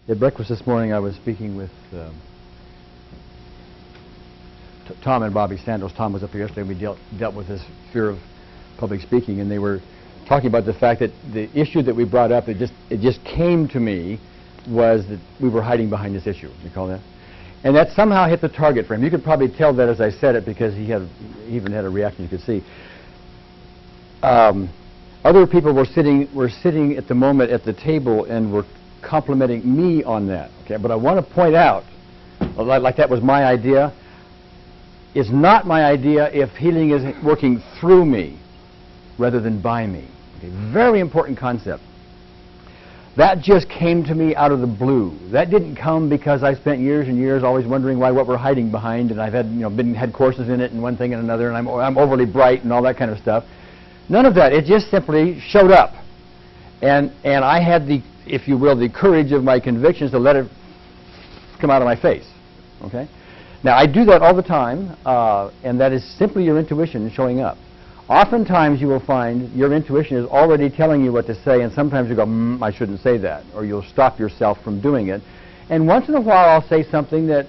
At breakfast this morning, I was speaking with Tom and Bobby Sandos. Tom was up here yesterday. We dealt with this fear of public speaking, and they were talking about the fact that the issue that we brought up, it just came to me, was that we were hiding behind this issue. You call that? And that somehow hit the target for him. You could probably tell that as I said it, because he even had a reaction you could see. Other people were sitting at the moment at the table and were complimenting me on that. Okay, but I want to point out, like that was my idea. It's not my idea if healing is working through me rather than by me. Okay, very important concept. That just came to me out of the blue. That didn't come because I spent years and years always wondering what we're hiding behind, and I've had had courses in it and one thing and another, and I'm overly bright and all that kind of stuff. None of that. It just simply showed up, and I had the, if you will, the courage of my convictions to let it come out of my face. Okay. Now I do that all the time, and that is simply your intuition showing up. Oftentimes you will find your intuition is already telling you what to say, and sometimes you go, I shouldn't say that, or you'll stop yourself from doing it. And once in a while I'll say something that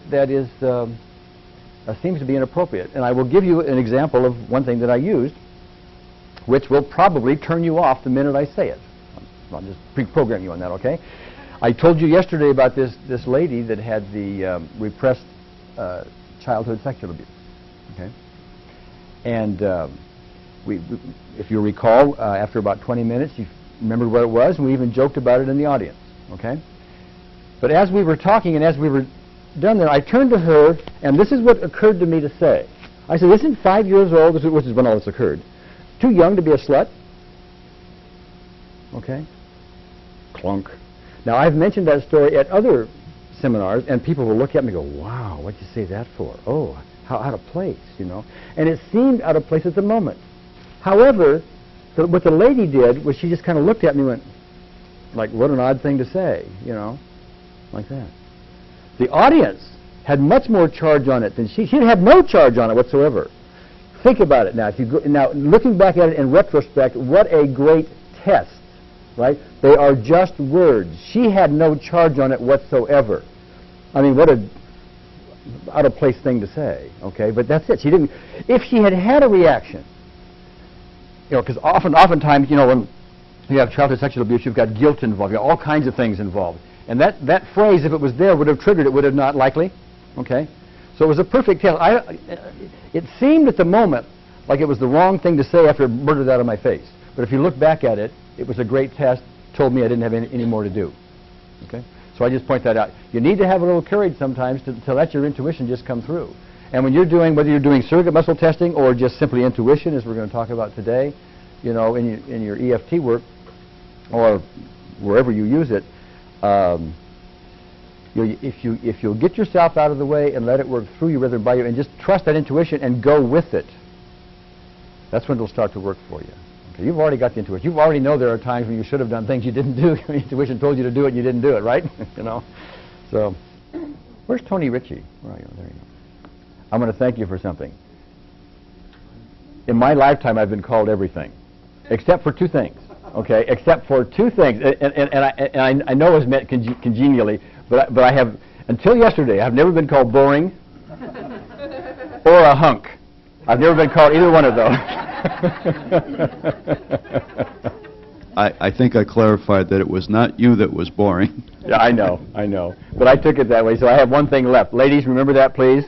seems to be inappropriate. And I will give you an example of one thing that I used, which will probably turn you off the minute I say it. I'll just pre-program you on that, okay? I told you yesterday about this lady that had the repressed childhood sexual abuse, okay? And if you recall, after about 20 minutes, you remembered what it was, and we even joked about it in the audience, okay? But as we were talking and as we were done there, I turned to her, and this is what occurred to me to say. I said, isn't 5 years old, which is when all this occurred, too young to be a slut? Okay? Clunk. Now, I've mentioned that story at other seminars, and people will look at me and go, wow, what'd you say that for? Oh, how out of place, you know? And it seemed out of place at the moment. However, what the lady did was she just kind of looked at me and went, like, what an odd thing to say, you know, like that. The audience had much more charge on it than she had no charge on it whatsoever. Think about it now. If you go, now, looking back at it in retrospect, what a great test, right? They are just words. She had no charge on it whatsoever. I mean, what a out-of-place thing to say, okay? But that's it. She didn't. If she had had a reaction, you know, because oftentimes, you know, when you have childhood sexual abuse, you've got guilt involved. You have all kinds of things involved. And that phrase, if it was there, would have triggered it, would have not likely, okay? So it was a perfect test. It seemed at the moment like it was the wrong thing to say after it blurted out of my face. But if you look back at it, it was a great test, told me I didn't have any more to do, okay? So I just point that out. You need to have a little courage sometimes to let your intuition just come through. And when you're doing, whether you're doing surrogate muscle testing or just simply intuition, as we're going to talk about today, you know, in your EFT work or wherever you use it, if you'll get yourself out of the way and let it work through you rather than by you, and just trust that intuition and go with it, that's when it'll start to work for you. Okay, you've already got the intuition. You already know there are times when you should have done things you didn't do. Intuition told you to do it and you didn't do it, right? You know. So, where's Tony Ritchie? Where are you? There you go. I'm going to thank you for something. In my lifetime, I've been called everything, except for two things. Okay, except for two things, and I know it was meant congenially, but I have, until yesterday, I've never been called boring or a hunk. I've never been called either one of those. I think I clarified that it was not you that was boring. Yeah, I know. But I took it that way, so I have one thing left. Ladies, remember that, please.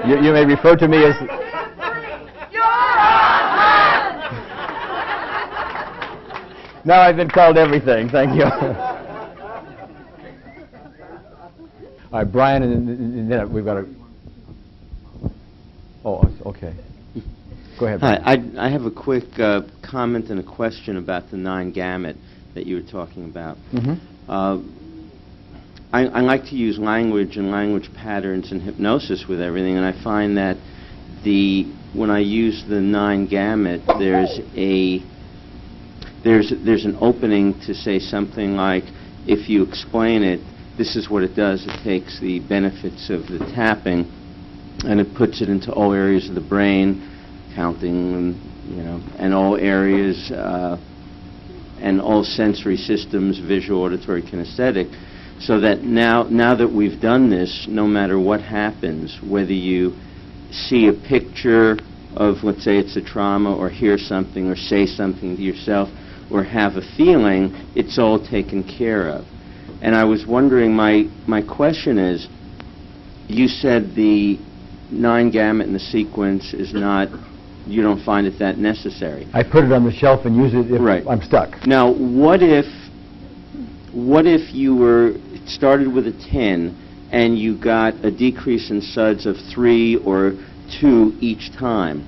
You may refer to me as... Now I've been called everything. Thank you. All right, Brian, and then we've got a... Oh, okay. Go ahead, Brian. Hi, I have a quick comment and a question about the 9 gamut that you were talking about. Mm-hmm. I like to use language and language patterns and hypnosis with everything, and I find that when I use the 9 gamut, there's an opening to say something like, if you explain it, this is what it does. It takes the benefits of the tapping and it puts it into all areas of the brain, counting, and, you know, and all areas and all sensory systems, visual, auditory, kinesthetic. So that now that we've done this, no matter what happens, whether you see a picture of, let's say it's a trauma, or hear something, or say something to yourself, or have a feeling, it's all taken care of. And I was wondering, my question is, you said the 9-gamut in the sequence is not, you don't find it that necessary. I put it on the shelf and use it if Right. I'm stuck. Now, what if you were started with a 10 and you got a decrease in SUDS of 3 or 2 each time?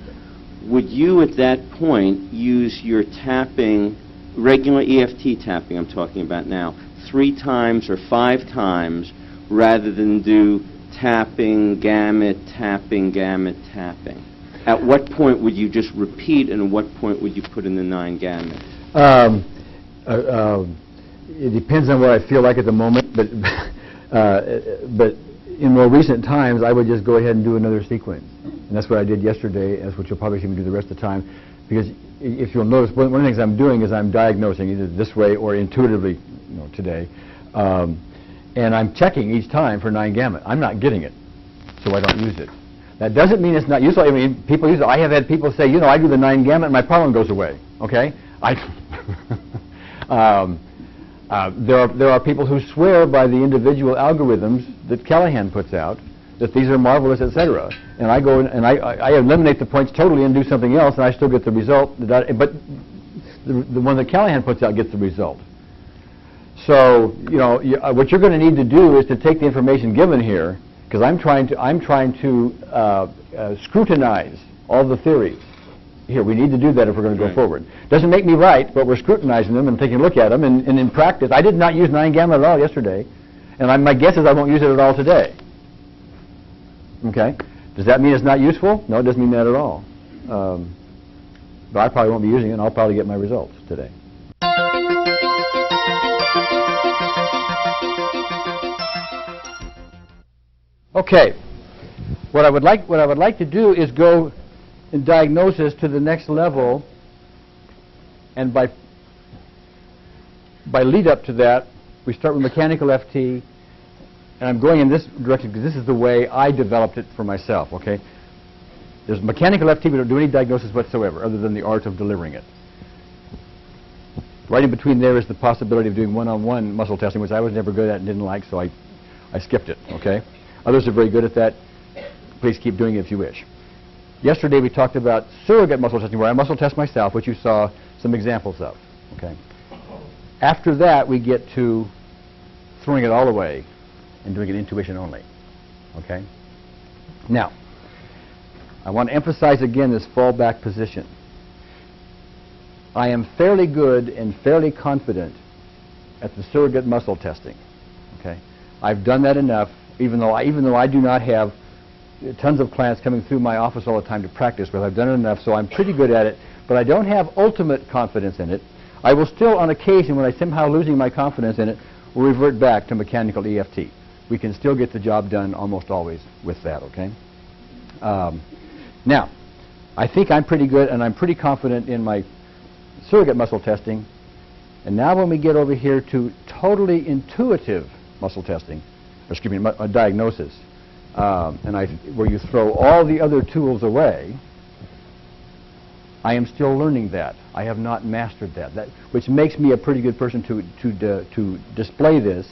Would you at that point use your tapping, regular EFT tapping I'm talking about now, 3 times or 5 times rather than do tapping, gamut, tapping, gamut, tapping? At what point would you just repeat, and at what point would you put in the 9-gamut? It depends on what I feel like at the moment, but in more recent times, I would just go ahead and do another sequence. And that's what I did yesterday. That's what you'll probably see me do the rest of the time. Because if you'll notice, one of the things I'm doing is I'm diagnosing either this way or intuitively, today. And I'm checking each time for 9-gamut. I'm not getting it, so I don't use it. That doesn't mean it's not useful. I mean, people use it. I have had people say, I do the 9-gamut and my problem goes away. Okay? There are people who swear by the individual algorithms that Callahan puts out, that these are marvelous, etc. And I go and I eliminate the points totally and do something else, and I still get the result. But the one that Callahan puts out gets the result. So what you're going to need to do is to take the information given here, because I'm trying to scrutinize all the theories. Here, we need to do that if we're going to go forward. Doesn't make me right, but we're scrutinizing them and taking a look at them. And in practice, I did not use 9-gamut at all yesterday, and my guess is I won't use it at all today. Okay? Does that mean it's not useful? No, it doesn't mean that at all. But I probably won't be using it, and I'll probably get my results today. Okay. What I would like to do is go in diagnosis to the next level, and by lead up to that, we start with mechanical FT, and I'm going in this direction because this is the way I developed it for myself, okay? There's mechanical FT, we don't do any diagnosis whatsoever other than the art of delivering it. Right in between there is the possibility of doing one-on-one muscle testing, which I was never good at and didn't like, so I skipped it, okay? Others are very good at that. Please keep doing it if you wish. Yesterday we talked about surrogate muscle testing, where I muscle test myself, which you saw some examples of. Okay. After that, we get to throwing it all away and doing it intuition only. Okay. Now, I want to emphasize again this fallback position. I am fairly good and fairly confident at the surrogate muscle testing. Okay. I've done that enough, even though I do not have tons of clients coming through my office all the time to practice with. I've done it enough, so I'm pretty good at it, but I don't have ultimate confidence in it. I will still, on occasion, when I'm somehow losing my confidence in it, will revert back to mechanical EFT. We can still get the job done almost always with that, okay? Now, I think I'm pretty good, and I'm pretty confident in my surrogate muscle testing. And now when we get over here to totally intuitive muscle testing, diagnosis, where you throw all the other tools away, I am still learning that. I have not mastered that, which makes me a pretty good person to display this,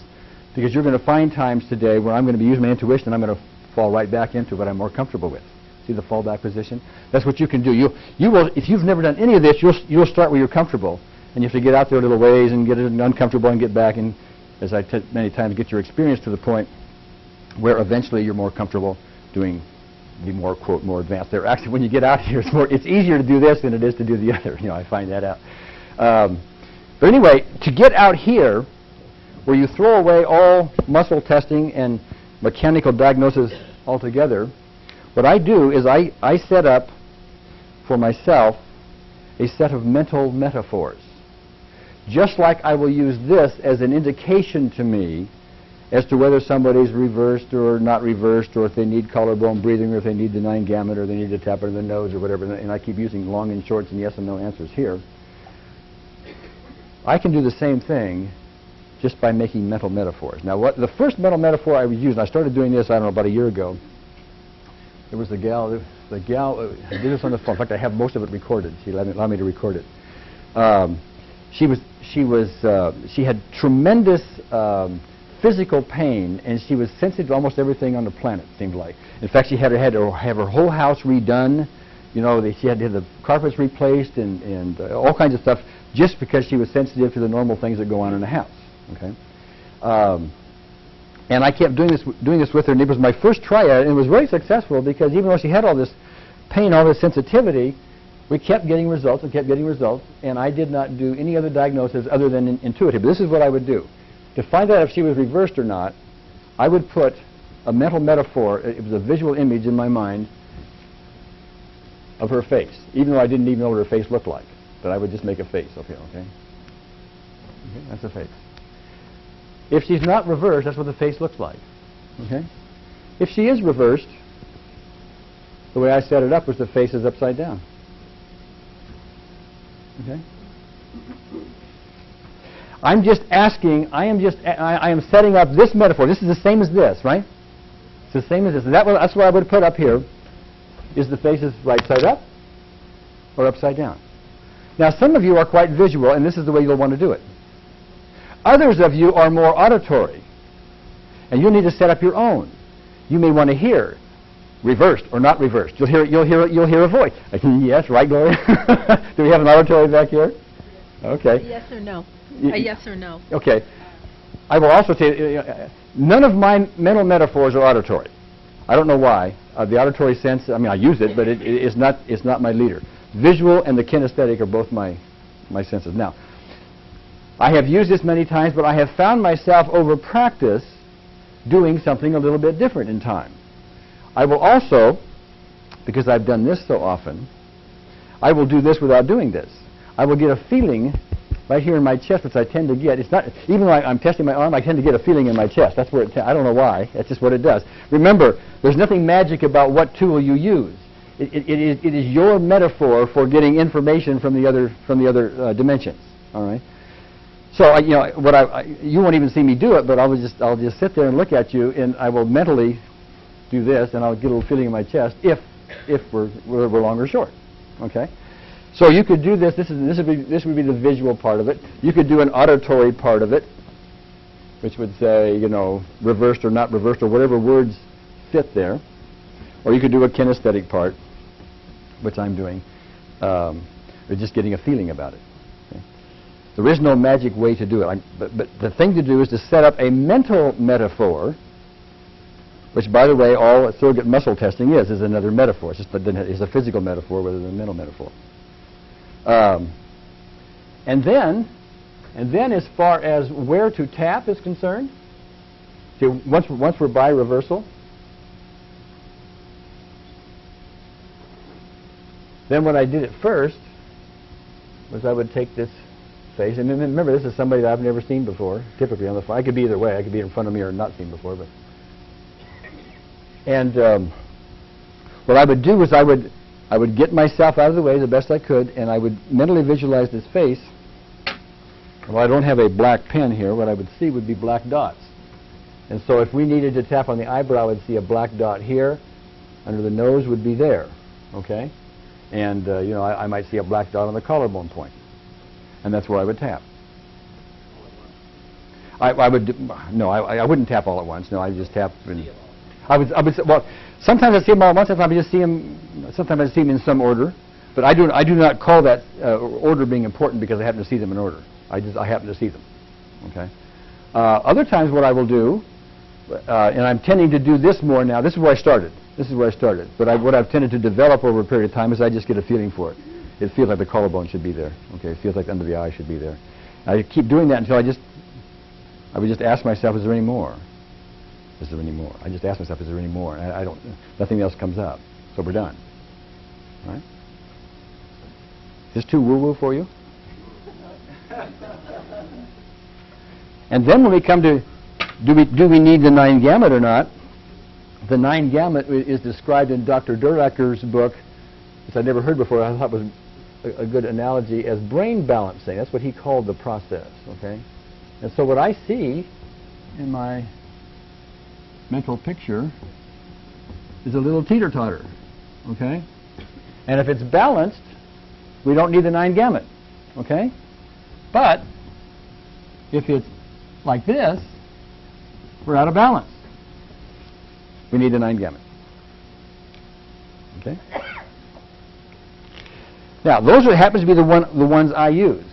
because you're going to find times today where I'm going to be using my intuition and I'm going to fall right back into what I'm more comfortable with. See the fallback position? That's what you can do. You will, if you've never done any of this, you'll start where you're comfortable, and you have to get out there a little ways and get it uncomfortable and get back, and as I said many times, get your experience to the point where eventually you're more comfortable doing the more, quote, more advanced. There, actually, when you get out here, it's easier to do this than it is to do the other. I find that out. But anyway, to get out here, where you throw away all muscle testing and mechanical diagnosis altogether, what I do is I set up for myself a set of mental metaphors. Just like I will use this as an indication to me as to whether somebody's reversed or not reversed, or if they need collarbone breathing, or if they need the 9-gamut, or they need to tap it in the nose, or whatever, and I keep using long and shorts and yes and no answers here. I can do the same thing just by making mental metaphors. Now, what the first mental metaphor I was using, I started doing this, I don't know, about a year ago. There was the gal who did this on the phone. In fact, I have most of it recorded. She allowed me to record it. She had tremendous physical pain, and she was sensitive to almost everything on the planet, it seemed like. In fact, she had to have her whole house redone. You know, she had to have the carpets replaced and all kinds of stuff just because she was sensitive to the normal things that go on in the house. Okay, and I kept doing this with her, and it was my first try at it, and it was very successful because even though she had all this pain, all this sensitivity, we kept getting results and kept getting results, and I did not do any other diagnosis other than intuitive. But this is what I would do. To find out if she was reversed or not, I would put a mental metaphor, it was a visual image in my mind, of her face, even though I didn't even know what her face looked like. But I would just make a face, okay? That's a face. If she's not reversed, that's what the face looks like, okay? If she is reversed, the way I set it up was the face is upside down, okay? I am setting up this metaphor. This is the same as this, right? It's the same as this. And that's what I would put up here, is the face is right side up or upside down. Now, some of you are quite visual, and this is the way you'll want to do it. Others of you are more auditory, and you'll need to set up your own. You may want to hear reversed or not reversed. You'll hear a voice. Yes, right, Gloria? Do we have an auditory back here? Okay. Yes or no? A yes or no. Okay. I will also say none of my mental metaphors are auditory. I don't know why. The auditory sense, I mean, I use it, but it's not my leader. Visual and the kinesthetic are both my senses. Now, I have used this many times, but I have found myself over practice doing something a little bit different in time. I will also, because I've done this so often, I will do this without doing this. I will get a feeling right here in my chest, which I tend to get. It's not, even though I'm testing my arm, I tend to get a feeling in my chest. That's where I don't know why. That's just what it does. Remember, there's nothing magic about what tool you use. It is your metaphor for getting information from the other dimensions. All right. So you won't even see me do it, but I'll just sit there and look at you, and I will mentally do this, and I'll get a little feeling in my chest if we're long or short. Okay. So you could do this. This would be the visual part of it. You could do an auditory part of it, which would say, reversed or not reversed, or whatever words fit there. Or you could do a kinesthetic part, which I'm doing, or just getting a feeling about it. Okay? There is no magic way to do it. But the thing to do is to set up a mental metaphor, which, by the way, all surrogate muscle testing is another metaphor. It's just it's a physical metaphor rather than a mental metaphor. And then, as far as where to tap is concerned, see, once we're by reversal, then what I did at first was I would take this face, and remember, this is somebody that I've never seen before. Typically on the phone, I could be either way. I could be in front of me or not seen before, but. And what I would do is I would get myself out of the way the best I could, and I would mentally visualize this face. Well, I don't have a black pen here. What I would see would be black dots. And so if we needed to tap on the eyebrow, I'd see a black dot here. Under the nose would be there, okay? And, I might see a black dot on the collarbone point. And that's where I would tap. I wouldn't tap all at once. No, I would just tap. Well, sometimes I see them all at once. Sometimes I just see them. Sometimes I see them in some order, but I do not call that order being important because I happen to see them in order. I happen to see them. Okay. Other times, what I will do, and I'm tending to do this more now. This is where I started. But what I've tended to develop over a period of time is I just get a feeling for it. It feels like the collarbone should be there. Okay. It feels like under the eye should be there. I keep doing that until I would just ask myself, is there any more? Is there any more? I just ask myself, is there any more? And nothing else comes up. So we're done. All right? Is this too woo-woo for you? And then when we come to, do we need the 9 gamut or not? The 9 gamut is described in Dr. Duracker's book, which I'd never heard before. I thought was a good analogy, as brain balancing. That's what he called the process, okay? And so what I see in my mental picture is a little teeter-totter, okay? And if it's balanced, we don't need the 9 gamut, okay? But if it's like this, we're out of balance. We need the 9 gamut, okay? Now, those happens to be the ones I use.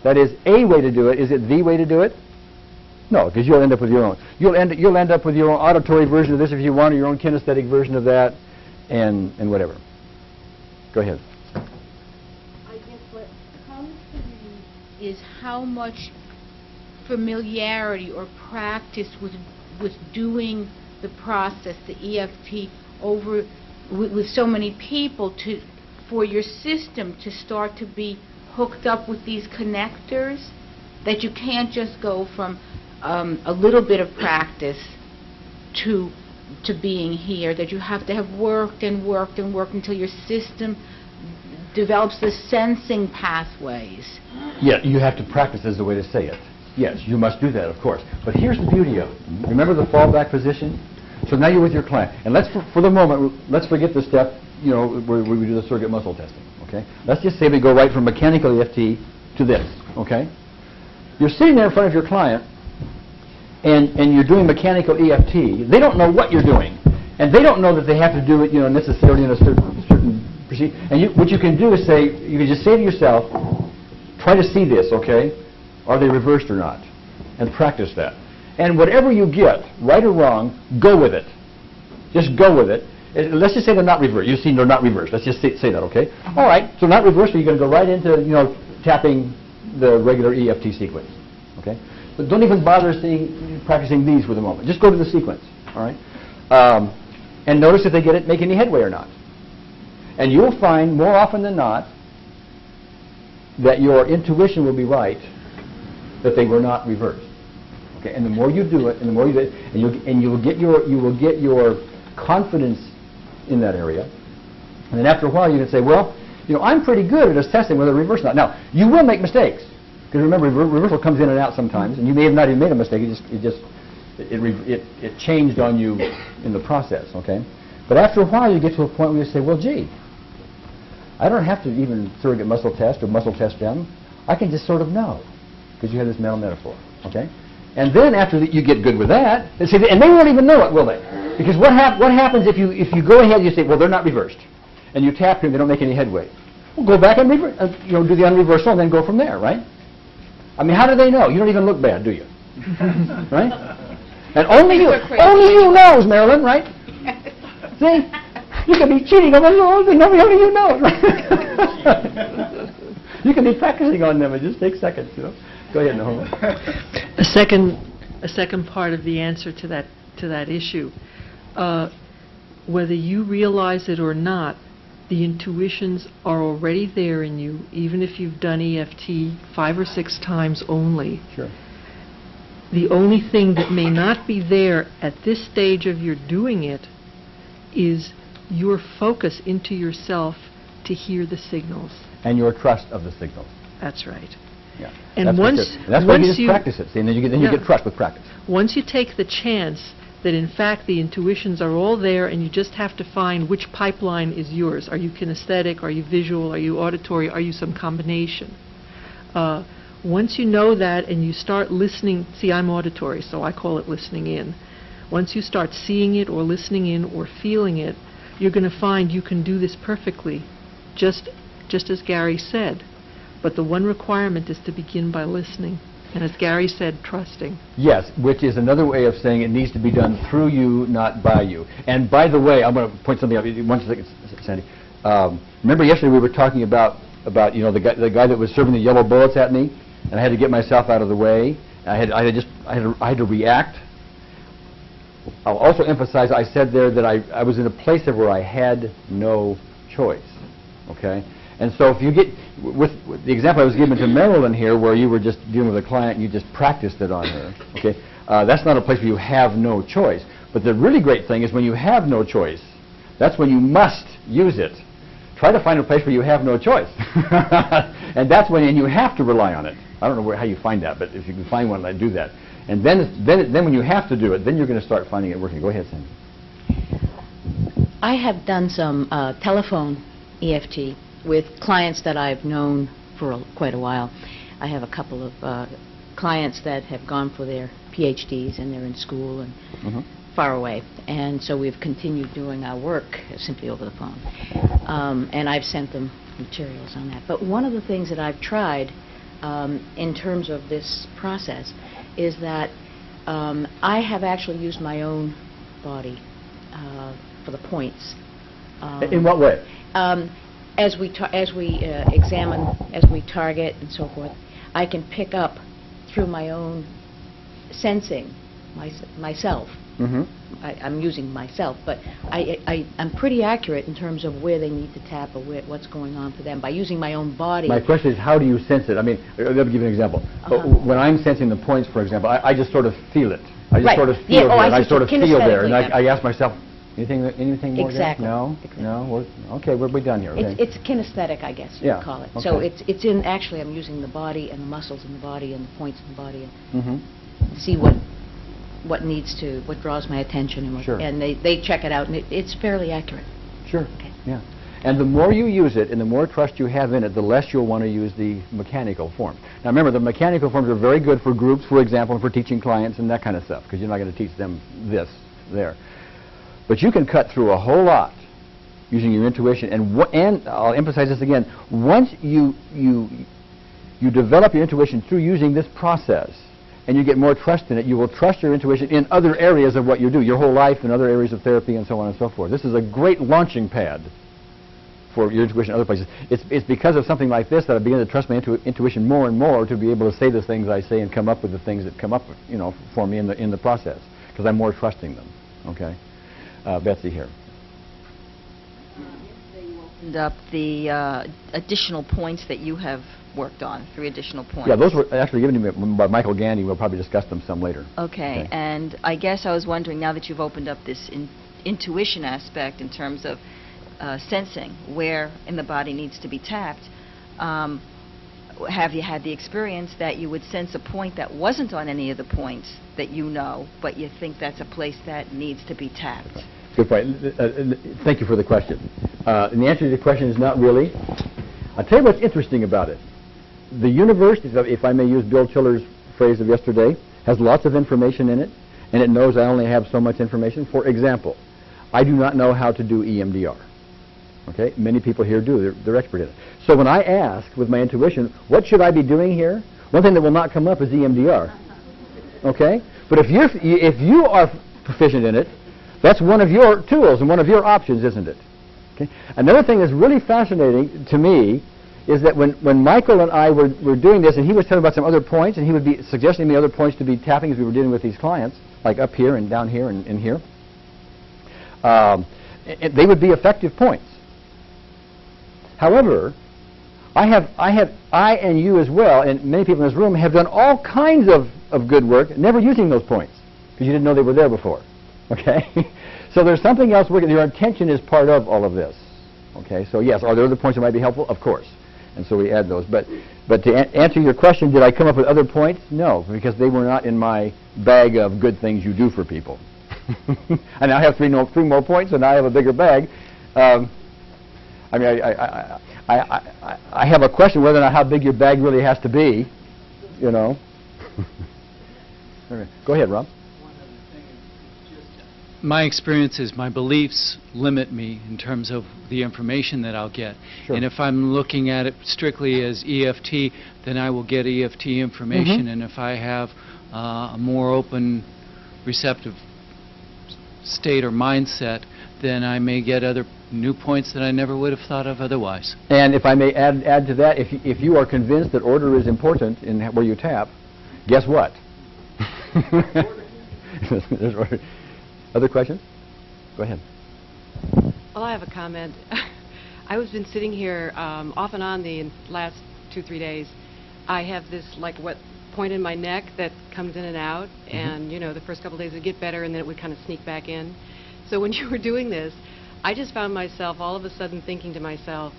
That is a way to do it. Is it the way to do it? No, because you'll end up with your own. You'll end up with your own auditory version of this if you want, or your own kinesthetic version of that, and whatever. Go ahead. I guess what comes to me is how much familiarity or practice with doing the process, the EFT, over with so many people for your system to start to be hooked up with these connectors, that you can't just go from a little bit of practice to being here, that you have to have worked and worked and worked until your system develops the sensing pathways. Yeah, you have to practice is the way to say it. Yes, you must do that, of course. But here's the beauty of it. Remember the fallback position? So now you're with your client. And let's, for the moment, let's forget the step, you know, where we do the surrogate muscle testing, okay? Let's just say we go right from mechanical EFT to this, okay? You're sitting there in front of your client, and you're doing mechanical EFT. They don't know what you're doing. And they don't know that they have to do it, you know, necessarily in a certain procedure. And what you can do is say, you can just say to yourself, try to see this, okay? Are they reversed or not? And practice that. And whatever you get, right or wrong, go with it. Just go with it. Let's just say they're not reversed. You've seen they're not reversed. Let's just say that, okay? All right, so not reversed, so you're going to go right into, you know, tapping the regular EFT sequence, okay? But don't even bother practicing these for the moment. Just go to the sequence, all right? And notice if they get it, make any headway or not. And you'll find more often than not that your intuition will be right, that they were not reversed. Okay, and the more you do it, and the more you do it, and you will get your confidence in that area. And then after a while, you can say, well, you know, I'm pretty good at assessing whether reversed or not. Now, you will make mistakes, because remember, reversal comes in and out sometimes, and you may have not even made a mistake. It changed on you in the process. Okay, but after a while, you get to a point where you say, well, gee, I don't have to even surrogate muscle test or muscle test them. I can just sort of know, because you have this mental metaphor. Okay. And then after you get good with that, and they won't even know it, will they? Because what happens if you go ahead and you say, well, they're not reversed, and you tap them, they don't make any headway. Well, go back and you know, do the unreversal and then go from there, right? I mean, how do they know? You don't even look bad, do you? Right? And only you knows, Marilyn, right? See, you can be cheating on them, and nobody you knows. Right? You can be practicing on them. It just takes seconds, you know. Go ahead, Nahoma. A second part of the answer to that issue, whether you realize it or not, the intuitions are already there in you, even if you've done EFT 5 or 6 times only. Sure. The only thing that may not be there at this stage of your doing it is your focus into yourself to hear the signals. And your trust of the signals. That's right. Yeah. And that's why you just practice it. See, and then you get trust with practice. Once you take the chance that in fact the intuitions are all there and you just have to find which pipeline is yours. Are you kinesthetic? Are you visual? Are you auditory? Are you some combination? Once you know that and you start listening, see, I'm auditory, so I call it listening in. Once you start seeing it or listening in or feeling it, you're going to find you can do this perfectly, just as Gary said. But the one requirement is to begin by listening. And as Gary said, trusting. Yes, which is another way of saying it needs to be done through you, not by you. And by the way, I'm going to point something out. One second, Sandy. Remember yesterday we were talking about you know, the guy that was serving the yellow bullets at me, and I had to get myself out of the way. I had to react. I'll also emphasize, I said there that I was in a place where I had no choice. Okay. And so if you get, with the example I was giving to Marilyn here, where you were just dealing with a client and you just practiced it on her, okay, that's not a place where you have no choice. But the really great thing is when you have no choice, that's when you must use it. try to find a place where you have no choice. And that's when you have to rely on it. I don't know how you find that, but if you can find one, do that. And then when you have to do it, then you're going to start finding it working. Go ahead, Cindy. I have done some telephone EFT with clients that I've known for quite a while. I have a couple of clients that have gone for their PhDs and they're in school and far away. And so we've continued doing our work simply over the phone. And I've sent them materials on that. But one of the things that I've tried in terms of this process is that I have actually used my own body for the points. In what way? As we examine, as we target and so forth, I can pick up through my own sensing myself. I'm using myself, but I'm pretty accurate in terms of where they need to tap or what's going on for them by using my own body. My question is, how do you sense it? I mean, let me give you an example. When I'm sensing the points, for example, I just sort of feel it. I just sort of feel there, and I sort of feel there, and I ask myself, anything more Exactly. there? No? Exactly. No? Okay, we're done here. Okay. It's kinesthetic, I guess you would call it. Okay. So it's in, actually I'm using the body and the muscles in the body and the points in the body and see what draws my attention and Sure. and they check it out and it's fairly accurate. Sure. Okay. Yeah. And the more you use it and the more trust you have in it, the less you'll want to use the mechanical forms. Now remember, the mechanical forms are very good for groups, for example, and for teaching clients and that kind of stuff, because you're not going to teach them this there. But you can cut through a whole lot using your intuition. And I'll emphasize this again, once you develop your intuition through using this process, and you get more trust in it, you will trust your intuition in other areas of what you do, your whole life and other areas of therapy and so on and so forth. This is a great launching pad for your intuition in other places. It's because of something like this that I begin to trust my intuition more and more to be able to say the things I say and come up with the things that come up, for me in the process, because I'm more trusting them. Okay, Betsy here. Yesterday you opened up the additional points that you have worked on, 3 additional points. Yeah, those were actually given to me by Michael Gandy. We'll probably discuss them some later. Okay, and I guess I was wondering, now that you've opened up this intuition aspect in terms of sensing where in the body needs to be tapped, have you had the experience that you would sense a point that wasn't on any of the points that you know, but you think that's a place that needs to be tapped? Good point. Thank you for the question. And the answer to the question is not really. I'll tell you what's interesting about it. The universe, if I may use Bill Tiller's phrase of yesterday, has lots of information in it, and it knows I only have so much information. For example, I do not know how to do EMDR. Okay? Many people here do. They're expert in it. So when I ask with my intuition, what should I be doing here? One thing that will not come up is EMDR. Okay? But if you are proficient in it, that's one of your tools and one of your options, isn't it? Okay? Another thing that's really fascinating to me is that when Michael and I were doing this, and he was telling about some other points, and he would be suggesting me other points to be tapping as we were dealing with these clients, like up here and down here and in here, they would be effective points. However, I and you as well, and many people in this room, have done all kinds of good work, never using those points, because you didn't know they were there before. Okay? So there's something else working. Your attention is part of all of this. Okay? So yes, are there other points that might be helpful? Of course. And so we add those. But to answer your question, did I come up with other points? No, because they were not in my bag of good things you do for people. I now have three more points, and now I have a bigger bag. I mean, I have a question whether or not how big your bag really has to be, you know. Go ahead, Rob. My experience is my beliefs limit me in terms of the information that I'll get. Sure. And if I'm looking at it strictly as EFT, then I will get EFT information. And if I have a more open, receptive state or mindset, then I may get other new points that I never would have thought of otherwise. And if I may add to that, if you are convinced that order is important in where you tap, guess what? There's order. Other questions? Go ahead. Well, I have a comment. I've been sitting here off and on the last 2-3 days. I have this like wet point in my neck that comes in and out, and you know, the first couple of days it would get better, and then it would kind of sneak back in. So when you were doing this, I just found myself all of a sudden thinking to myself,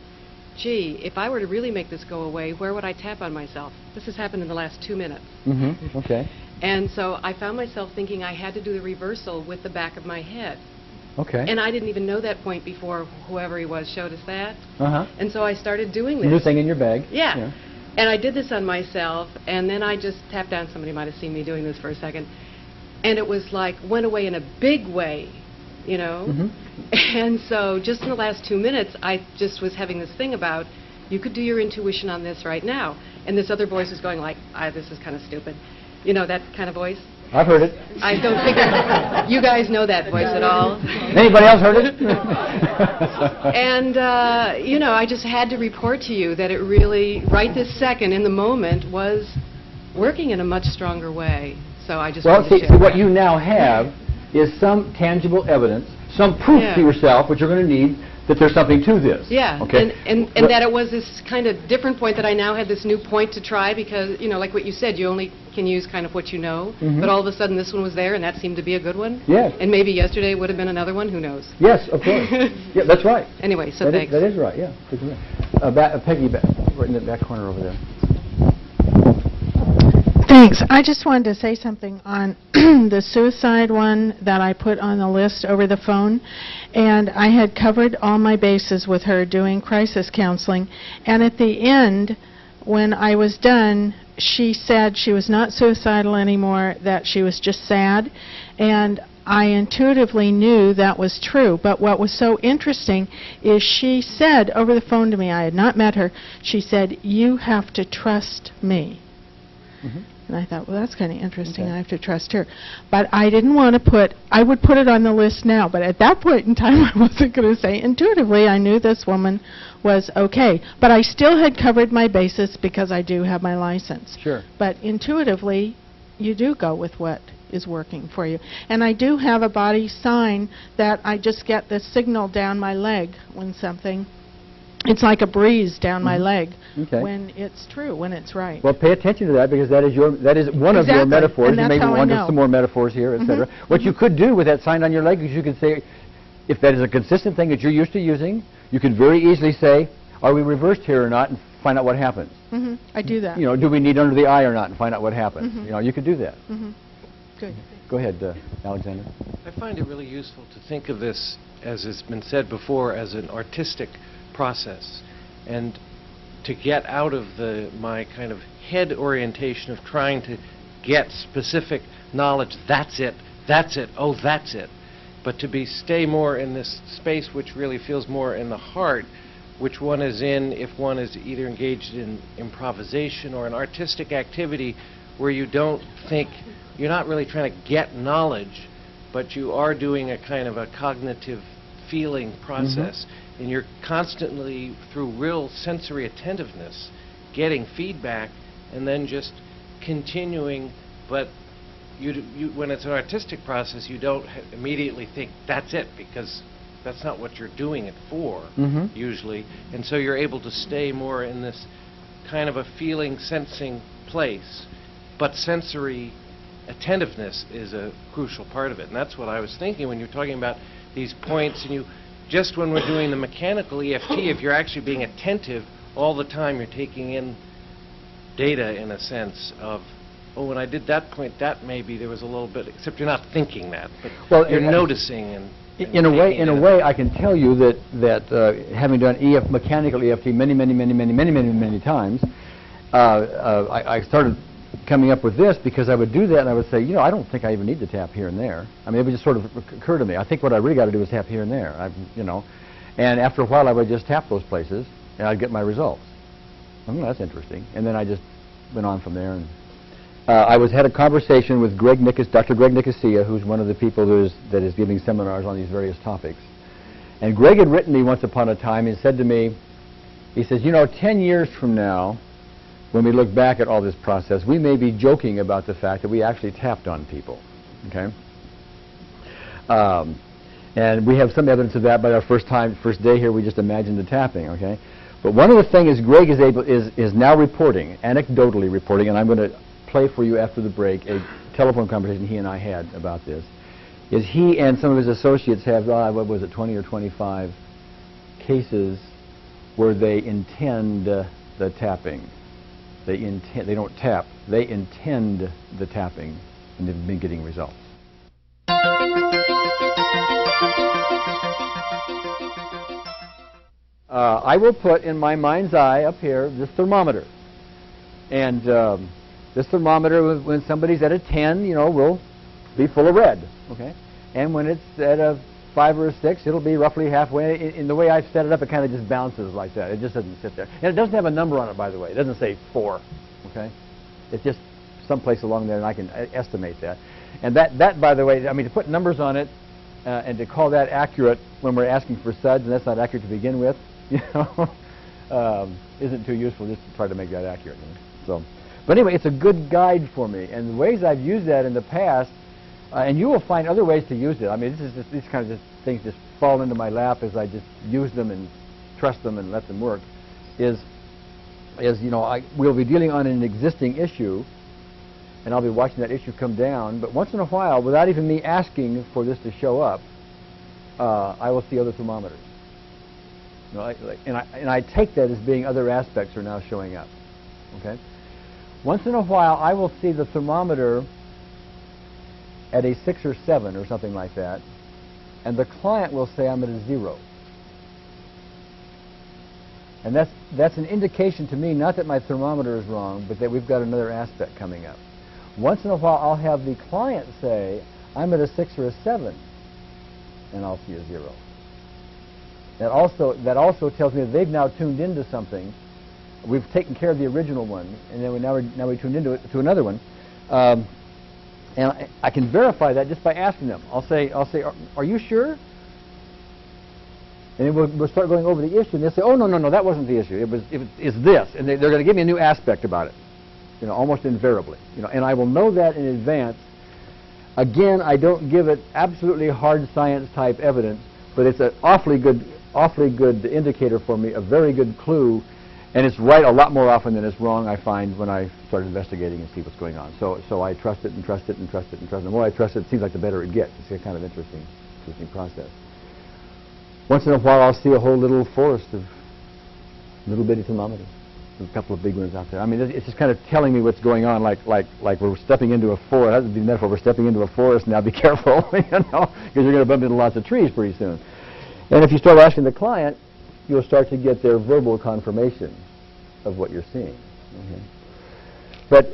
gee, if I were to really make this go away, where would I tap on myself? This has happened in the last 2 minutes. Mm-hmm. Okay. And so I found myself thinking I had to do the reversal with the back of my head. Okay. And I didn't even know that point before whoever he was showed us that. Uh-huh. And so I started doing this. New thing in your bag. Yeah. And I did this on myself, and then I just tapped down. Somebody might have seen me doing this for a second. And it was like, went away in a big way, you know? Mm-hmm. And so just in the last 2 minutes, I just was having this thing about, you could do your intuition on this right now. And this other voice was going like, this is kind of stupid. You know, that kind of voice? I've heard it. I don't think you guys know that voice at all. Anybody else heard it? And, you know, I just had to report to you that it really, right this second, in the moment, was working in a much stronger way. So I just Well, wanted to see, share what that. you now have is some tangible evidence, some proof Yeah. to yourself, which you're going to need, that there's something to this. Yeah, Okay? and What- that it was this kind of different point that I now had this new point to try because, you know, like what you said, you only can use kind of what you know, Mhm. but all of a sudden this one was there and that seemed to be a good one. Yes. And maybe yesterday would have been another one, who knows? Yes, of course. Yeah, that's right. Anyway, so That is- thanks. that is right, yeah. Good to know. Peggy, right in the back corner over there. Thanks. I just wanted to say something on the suicide one that I put on the list over the phone. And I had covered all my bases with her doing crisis counseling. And at the end, when I was done, she said she was not suicidal anymore, that she was just sad. And I intuitively knew that was true. But what was so interesting is she said over the phone to me, I had not met her, she said, "You have to trust me." Mm-hmm. And I thought, well, that's kind of interesting. Okay. I have to trust her. But I didn't want to put, I would put it on the list now, but at that point in time, I wasn't going to say. Intuitively, I knew this woman was okay. But I still had covered my bases because I do have my license. Sure. But intuitively, you do go with what is working for you. And I do have a body sign that I just get this signal down my leg when something, it's like a breeze down my leg Okay. when it's true, when it's right. Well, pay attention to that because that is one of your Exactly, metaphors. and You that's may how I want know. some more metaphors here, etc. What you could do with that sign on your leg is you could say, if that is a consistent thing that you're used to using, you could very easily say, are we reversed here or not, and find out what happens. I do that. You know, do we need under the eye or not, and find out what happens. You know, you could do that. Good. Go ahead, Alexander. I find it really useful to think of this, as has been said before, as an artistic process. And to get out of my kind of head orientation of trying to get specific knowledge, that's it, oh, that's it. But to stay more in this space which really feels more in the heart, which one is in if one is either engaged in improvisation or an artistic activity where you don't think, you're not really trying to get knowledge, but you are doing a kind of a cognitive feeling process. And you're constantly, through real sensory attentiveness, getting feedback and then just continuing. But when it's an artistic process, you don't immediately think, that's it, because that's not what you're doing it for, usually. And so you're able to stay more in this kind of a feeling, sensing place. But sensory attentiveness is a crucial part of it. And that's what I was thinking when you're talking about these points, and just when we're doing the mechanical EFT, if you're actually being attentive all the time, you're taking in data in a sense of, oh, when I did that point, that maybe there was a little bit, except you're not thinking that, but Well, you're and- noticing and In a way, I can tell you that having done mechanical EFT many times, I started coming up with this because I would do that and I would say, you know, I don't think I even need to tap here and there. I mean, it would just sort of occur to me. I think what I really got to do is tap here and there. You know, and after a while, I would just tap those places and I'd get my results. That's interesting. And then I just went on from there. And I had a conversation with Dr. Greg Nicosia, who's one of the people that is giving seminars on these various topics. And Greg had written me once upon a time and said to me, he says, you know, 10 years from now, when we look back at all this process, we may be joking about the fact that we actually tapped on people, okay? And we have some evidence of that by our first day here, we just imagined the tapping, okay? But one of the things Greg is now reporting, anecdotally reporting, and I'm going to play for you after the break a telephone conversation he and I had about this, is he and some of his associates have, what was it, 20 or 25 cases where they intend the tapping. They don't tap, they intend the tapping, and they've been getting results. I will put in my mind's eye up here this thermometer. And this thermometer, when somebody's at a 10, you know, will be full of red, okay? And when it's at a 5 or a 6, it'll be roughly halfway. In the way I've set it up, it kind of just bounces like that. It just doesn't sit there. And it doesn't have a number on it, by the way. It doesn't say 4, okay? It's just someplace along there, and I can estimate that. And that, by the way, I mean, to put numbers on it and to call that accurate when we're asking for suds, and that's not accurate to begin with, you know, isn't too useful just to try to make that accurate. You know? So, but anyway, it's a good guide for me. And the ways I've used that in the past, and you will find other ways to use it. I mean, this is just, these kinds of things just fall into my lap as I just use them and trust them and let them work. Is you know, we'll be dealing on an existing issue, and I'll be watching that issue come down. But once in a while, without even me asking for this to show up, I will see other thermometers. You know, and I take that as being other aspects are now showing up. Okay. Once in a while, I will see the thermometer at a 6 or 7 or something like that, and the client will say I'm at a 0. And that's an indication to me, not that my thermometer is wrong, but that we've got another aspect coming up. Once in a while, I'll have the client say I'm at a 6 or a 7, and I'll see a 0. That also tells me that they've now tuned into something. We've taken care of the original one, and then now we tuned into it to another one. And I can verify that just by asking them. I'll say, are you sure? And then we'll start going over the issue, and they'll say, oh, no, that wasn't the issue. It's this, and they're going to give me a new aspect about it, you know, almost invariably. You know, and I will know that in advance. Again, I don't give it absolutely hard science type evidence, but it's an awfully good indicator for me, a very good clue. And it's right a lot more often than it's wrong, I find, when I start investigating and see what's going on. So I trust it and trust it and trust it and trust it. The more I trust it, it seems like the better it gets. It's a kind of interesting process. Once in a while, I'll see a whole little forest of little bitty thermometers. There's a couple of big ones out there. I mean, it's just kind of telling me what's going on, like we're stepping into a forest. That would be the metaphor. We're stepping into a forest, now be careful, you know, because you're going to bump into lots of trees pretty soon. And if you start asking the client, you'll start to get their verbal confirmation of what you're seeing. Okay. But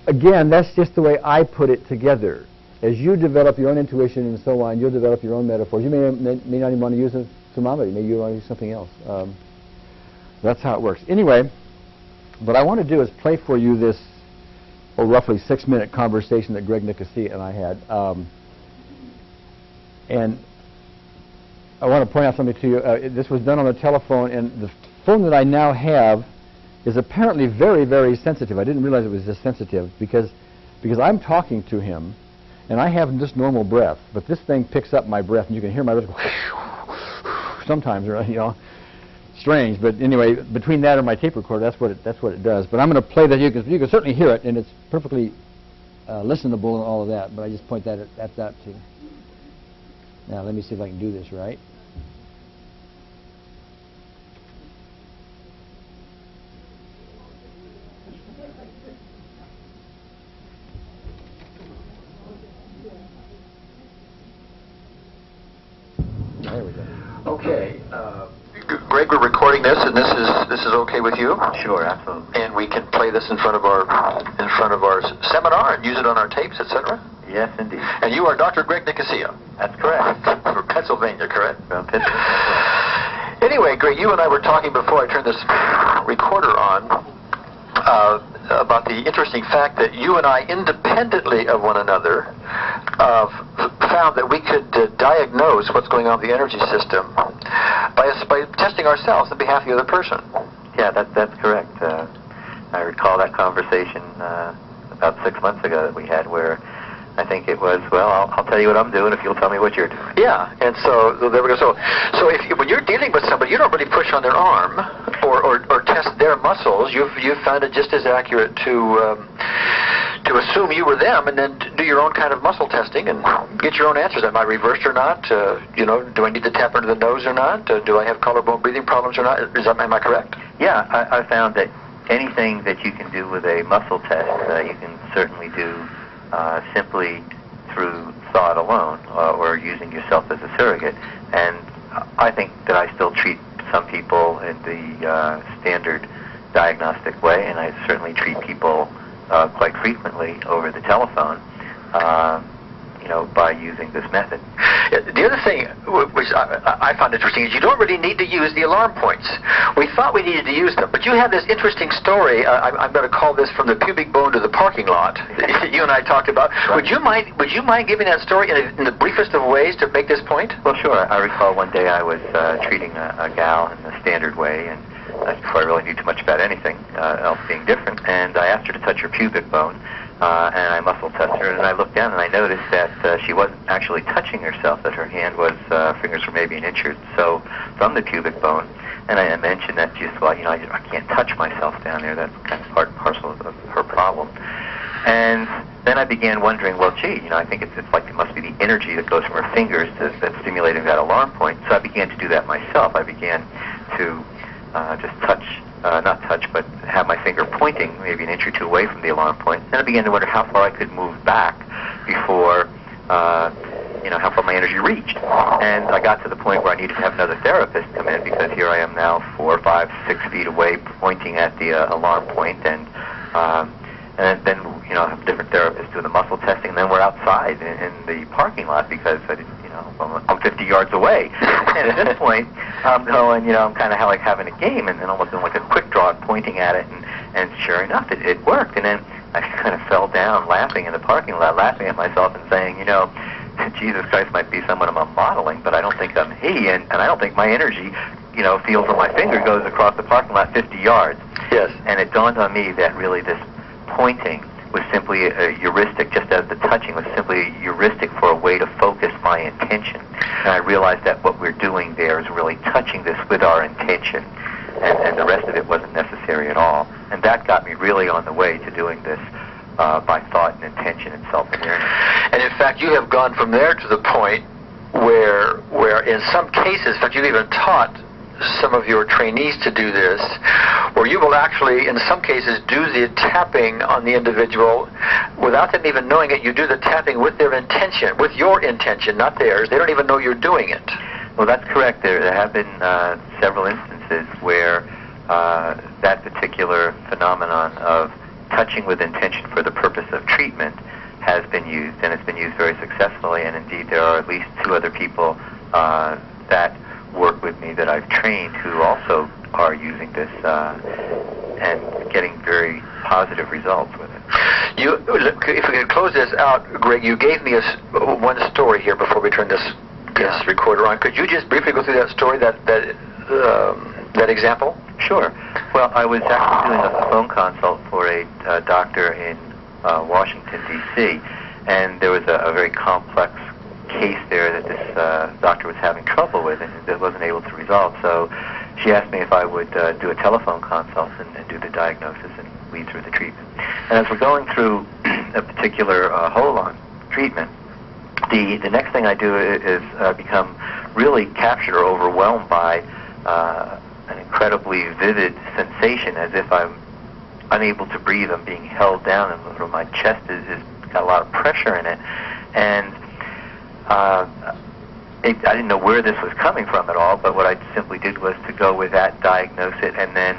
again, that's just the way I put it together. As you develop your own intuition and so on, you'll develop your own metaphors. You may not even want to use a thermometer. Maybe you want to use something else. That's how it works. Anyway, what I want to do is play for you this roughly 6-minute conversation that Greg Nicosia and I had. And I want to point out something to you. This was done on the telephone, and the phone that I now have is apparently very, very sensitive. I didn't realize it was this sensitive because I'm talking to him, and I have just normal breath, but this thing picks up my breath, and you can hear my breath go sometimes, you know, strange. But anyway, between that and my tape recorder, that's what it does. But I'm going to play that. You can certainly hear it, and it's perfectly listenable and all of that. But I just point that at that too. Now let me see if I can do this right. There we go. Okay. Greg, we're recording this, and this is okay with you? Sure, absolutely. And we can play this in front of our seminar and use it on our tapes, etc. Yes, indeed. And you are Dr. Greg Nicosia. That's correct. From Pennsylvania, correct? From Pennsylvania. Anyway, Greg, you and I were talking before I turned this recorder on about the interesting fact that you and I, independently of one another, found that we could diagnose what's going on in the energy system by testing ourselves on behalf of the other person. Yeah, that's correct. I recall that conversation about 6 months ago that we had where I think it was, well, I'll tell you what I'm doing if you'll tell me what you're doing. Yeah, and so there we go. So when you're dealing with somebody, you don't really push on their arm or test their muscles. You've found it just as accurate to to assume you were them and then do your own kind of muscle testing and get your own answers. Am I reversed or not? You know, do I need to tap into the nose or not? Do I have collarbone breathing problems or not? Am I correct? Yeah, I found that anything that you can do with a muscle test, you can certainly do simply through thought alone or using yourself as a surrogate. And I think that I still treat some people in the standard diagnostic way, and I certainly treat people quite frequently over the telephone, you know, by using this method. The other thing which I found interesting is you don't really need to use the alarm points. We thought we needed to use them, but you have this interesting story. I'm going to call this from the pubic bone to the parking lot that you and I talked about. Right. Would you mind giving that story in the briefest of ways to make this point? Well, sure. I recall one day I was treating a gal in the standard way, and that's before I really knew too much about anything else being different. And I asked her to touch her pubic bone, and I muscle tested her, and I looked down and I noticed that she wasn't actually touching herself, that her hand was, fingers were maybe an inch or so from the pubic bone. And I mentioned that she thought, you know, I can't touch myself down there. That's kind of part and parcel of her problem. And then I began wondering, well, gee, you know, I think it's like it must be the energy that goes from her fingers that's stimulating that alarm point. So I began to do that myself. I began to just touch, not touch, but have my finger pointing maybe an inch or two away from the alarm point. Then I began to wonder how far I could move back before, you know, how far my energy reached. And I got to the point where I needed to have another therapist come in, because here I am now 4, 5, 6 feet away pointing at the alarm point, and then, you know, I have a different therapist doing the muscle testing, and then we're outside in the parking lot because I didn't, you know, I'm 50 yards away. And at this point, I'm going, you know, I'm kind of like having a game, and then almost doing like a quick draw and pointing at it, and sure enough, it worked. And then I kind of fell down laughing in the parking lot, laughing at myself and saying, you know, Jesus Christ might be someone I'm modeling, but I don't think I'm he, and I don't think my energy, you know, feels where my finger goes across the parking lot 50 yards. Yes. And it dawned on me that really this pointing was simply a heuristic, just as the touching was simply a heuristic for a way to focus my intention. And I realized that what we're doing there is really touching this with our intention, and the rest of it wasn't necessary at all. And that got me really on the way to doing this by thought and intention and self-awareness. And in fact, you have gone from there to the point where in some cases, in fact, you've even taught some of your trainees to do this, where you will actually, in some cases, do the tapping on the individual without them even knowing it. You do the tapping with their intention, with your intention, not theirs. They don't even know you're doing it. Well, that's correct. There have been several instances where that particular phenomenon of touching with intention for the purpose of treatment has been used, and it's been used very successfully. And indeed, there are at least 2 other people that work with me that I've trained who also are using this and getting very positive results with it. If we could close this out, Greg, you gave me one story here before we turn this recorder on. Could you just briefly go through that story, that example? Sure. Well, I was actually doing a phone consult for a doctor in Washington, D.C., and there was a very complex case there that this doctor was having trouble with and that wasn't able to resolve. So she asked me if I would do a telephone consult and do the diagnosis and lead through the treatment. And as we're going through a particular hold-on treatment, the next thing I do is become really captured or overwhelmed by an incredibly vivid sensation, as if I'm unable to breathe. I'm being held down, and my chest is got a lot of pressure in it. And I didn't know where this was coming from at all, but what I simply did was to go with that, diagnose it, and then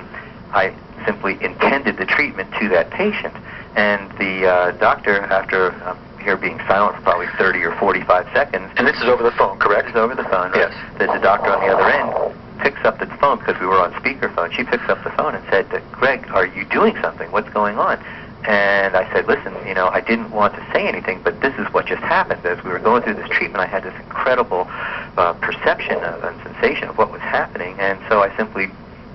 I simply intended the treatment to that patient. And the doctor, after here being silent for probably 30 or 45 seconds... And this is over the phone, correct? This is over the phone. Yes. The doctor on the other end picks up the phone, because we were on speakerphone. She picks up the phone and said, Greg, are you doing something? What's going on? And I said, listen, you know, I didn't want to say anything, but this is what just happened. As we were going through this treatment, I had this incredible perception and sensation of what was happening, and so I simply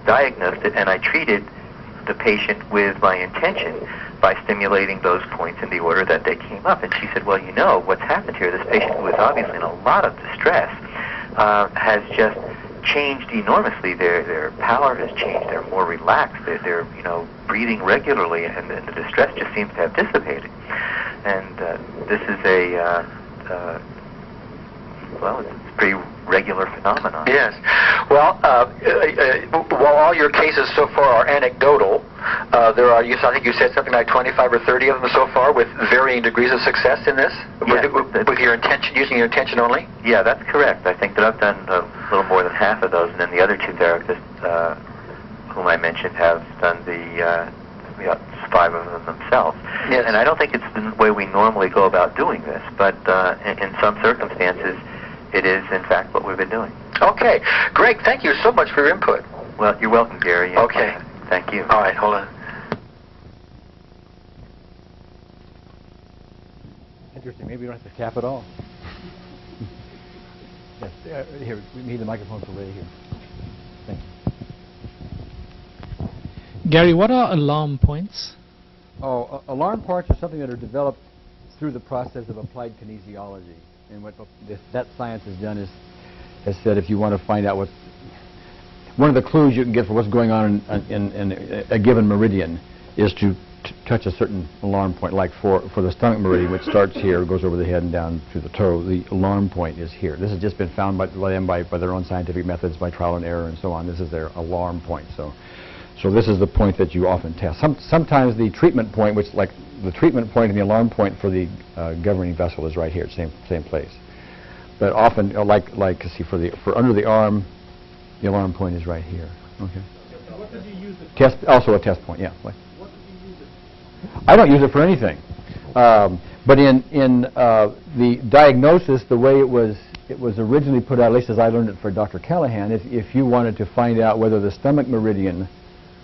diagnosed it, and I treated the patient with my intention by stimulating those points in the order that they came up. And she said, well, you know, what's happened here, this patient who is obviously in a lot of distress has just changed enormously. Their power has changed. They're more relaxed. They're you know, breathing regularly, and the distress just seems to have dissipated. And this is well, it's a pretty regular phenomenon. Yes. Well, while all your cases so far are anecdotal, there are, I think you said something like 25 or 30 of them so far with varying degrees of success in this? Yeah, with your intention, using your intention only? Yeah, that's correct. I think that I've done a little more than half of those, and then the other two therapists whom I mentioned have done the 5 of them themselves. Yes. And I don't think it's the way we normally go about doing this, but in some circumstances, it is, in fact, what we've been doing. Okay. Greg, thank you so much for your input. Well, you're welcome, Gary. Okay. Thank you. All right, hold on. Interesting. Maybe you don't have to tap at all. Yes. Here, we need the microphone for Ray here. Thank you. Gary, what are alarm points? Oh, alarm points are something that are developed through the process of applied kinesiology. And what that science has done is has said if you want to find out what one of the clues you can get for what's going on in a given meridian is to touch a certain alarm point. Like for the stomach meridian, which starts here, goes over the head and down to the toe, the alarm point is here. This has just been found by them by their own scientific methods, by trial and error and so on. This is their alarm point. So this is the point that you often test. Sometimes the treatment point, which like the treatment point and the alarm point for the governing vessel is right here, same place. But often, like see for under the arm, the alarm point is right here. Okay. What did you use it? Also a test point. Yeah. What did you use it? I don't use it for anything. But in the diagnosis, the way it was originally put out, at least as I learned it for Dr. Callahan, if you wanted to find out whether the stomach meridian,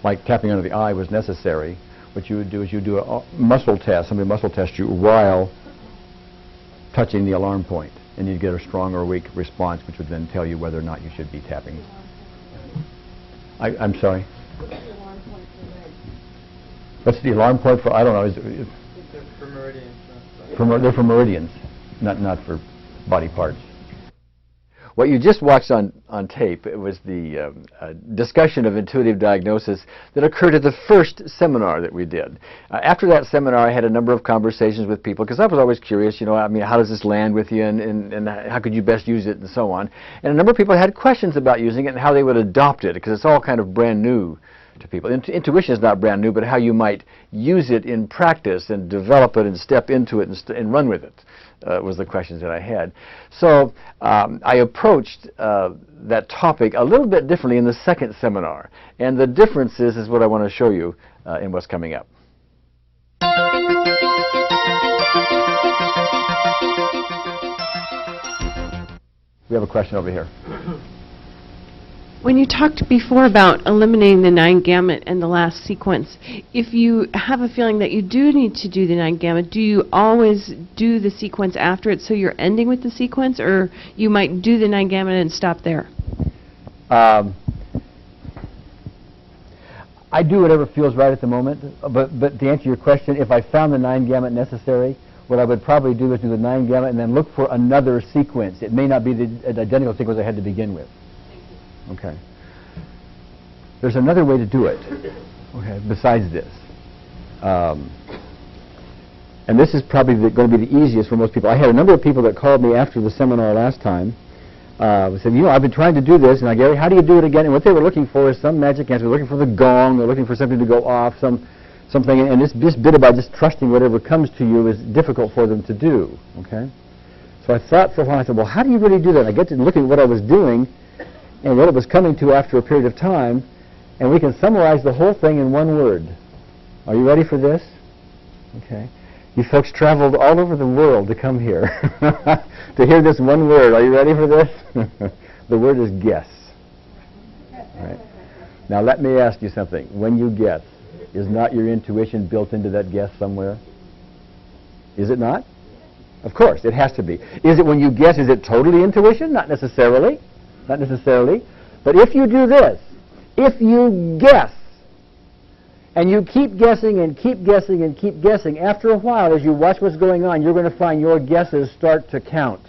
like tapping under the eye, was necessary, what you would do is you do a muscle test. Somebody muscle test you while touching the alarm point, and you'd get a strong or weak response, which would then tell you whether or not you should be tapping. I'm sorry. What's the alarm point for? I don't know. They're for meridians. They're for meridians, not for body parts. What you just watched on tape, it was the discussion of intuitive diagnosis that occurred at the first seminar that we did. After that seminar, I had a number of conversations with people because I was always curious, I mean, how does this land with you and how could you best use it and so on. And a number of people had questions about using it and how they would adopt it because it's all kind of brand new to people. Intuition is not brand new, but how you might use it in practice and develop it and step into it and run with it. Was the questions that I had. So I approached that topic a little bit differently in the second seminar. And the difference is what I want to show you in what's coming up. We have a question over here. When you talked before about eliminating the 9-gamut and the last sequence, if you have a feeling that you do need to do the 9-gamut, do you always do the sequence after it so you're ending with the sequence, or you might do the 9-gamut and stop there? I do whatever feels right at the moment, but to answer your question, if I found the 9-gamut necessary, what I would probably do is do the 9-gamut and then look for another sequence. It may not be the identical sequence I had to begin with. Okay. There's another way to do it, okay, besides this. And this is probably going to be the easiest for most people. I had a number of people that called me after the seminar last time. Said, I've been trying to do this, and Gary, how do you do it again? And what they were looking for is some magic answer. They're looking for the gong. They're looking for something to go off, something. And this bit about just trusting whatever comes to you is difficult for them to do, okay? So I thought for a while, I said, well, how do you really do that? I get to looking at what I was doing, and what it was coming to after a period of time, and we can summarize the whole thing in one word. Are you ready for this? Okay. You folks traveled all over the world to come here to hear this one word. Are you ready for this? The word is guess. All right. Now let me ask you something. When you guess, is not your intuition built into that guess somewhere? Is it not? Of course, it has to be. Is it when you guess, is it totally intuition? Not necessarily. Not necessarily. But if you do this, if you guess, and you keep guessing and keep guessing and keep guessing, after a while, as you watch what's going on, you're going to find your guesses start to count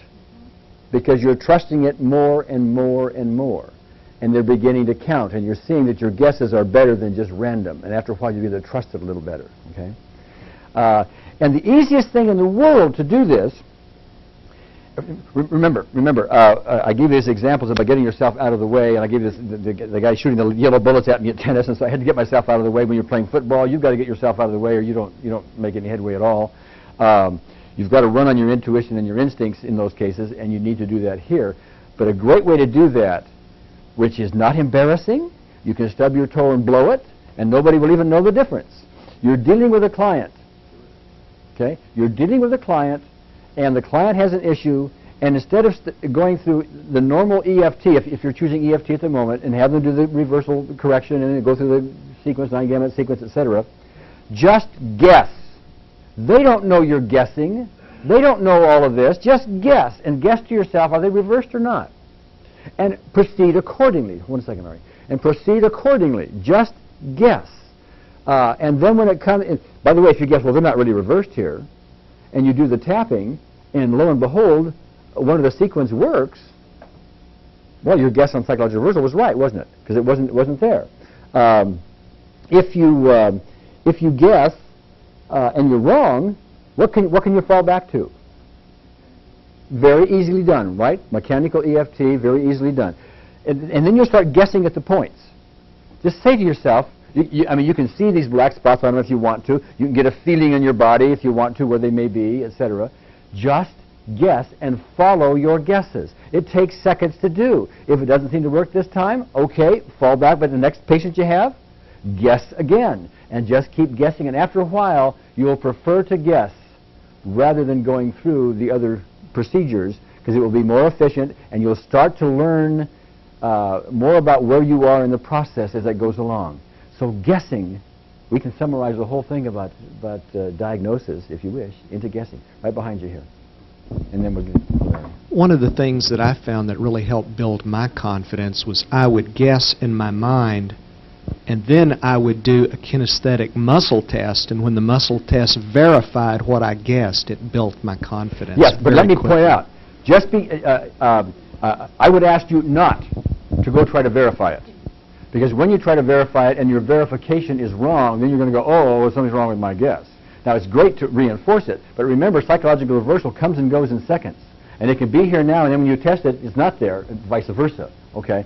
because you're trusting it more and more and more. And they're beginning to count, and you're seeing that your guesses are better than just random. And after a while, you begin to trust it a little better. Okay? And the easiest thing in the world to do this, remember, I gave you these examples about getting yourself out of the way, and I gave you the guy shooting the yellow bullets at me at tennis, and so I had to get myself out of the way. When you're playing football, you've got to get yourself out of the way, or you don't make any headway at all. You've got to run on your intuition and your instincts in those cases, and you need to do that here. But a great way to do that, which is not embarrassing, you can stub your toe and blow it, and nobody will even know the difference. You're dealing with a client. Okay? You're dealing with a client, and the client has an issue, and instead of going through the normal EFT, if you're choosing EFT at the moment, and have them do the reversal correction and then go through the sequence, 9-gamut sequence, etc., just guess. They don't know you're guessing. They don't know all of this. Just guess, and guess to yourself, are they reversed or not? And proceed accordingly. 1 second, Larry. And proceed accordingly. Just guess. And then when it comes, by the way, if you guess, well, they're not really reversed here, and you do the tapping, and lo and behold, one of the sequence works, well, your guess on psychological reversal was right, wasn't it? Because it wasn't there. If you guess and you're wrong, what can you fall back to? Very easily done, right? Mechanical EFT, very easily done. And then you'll start guessing at the points. Just say to yourself, I mean, you can see these black spots on them if you want to. You can get a feeling in your body if you want to where they may be, etc. Just guess and follow your guesses. It takes seconds to do. If it doesn't seem to work this time, okay, fall back. But the next patient you have, guess again. And just keep guessing. And after a while, you will prefer to guess rather than going through the other procedures, because it will be more efficient, and you'll start to learn more about where you are in the process as it goes along. So guessing, we can summarize the whole thing about diagnosis, if you wish, into guessing. Right behind you here. And then we'll get One of the things that I found that really helped build my confidence was I would guess in my mind, and then I would do a kinesthetic muscle test, and when the muscle test verified what I guessed, it built my confidence. Yes, but let me quickly. point out, just I would ask you not to go try to verify it. Because when you try to verify it and your verification is wrong, then you're going to go, oh, something's wrong with my guess. Now, it's great to reinforce it, but remember, psychological reversal comes and goes in seconds. And it can be here now, and then when you test it, it's not there, and vice versa, okay?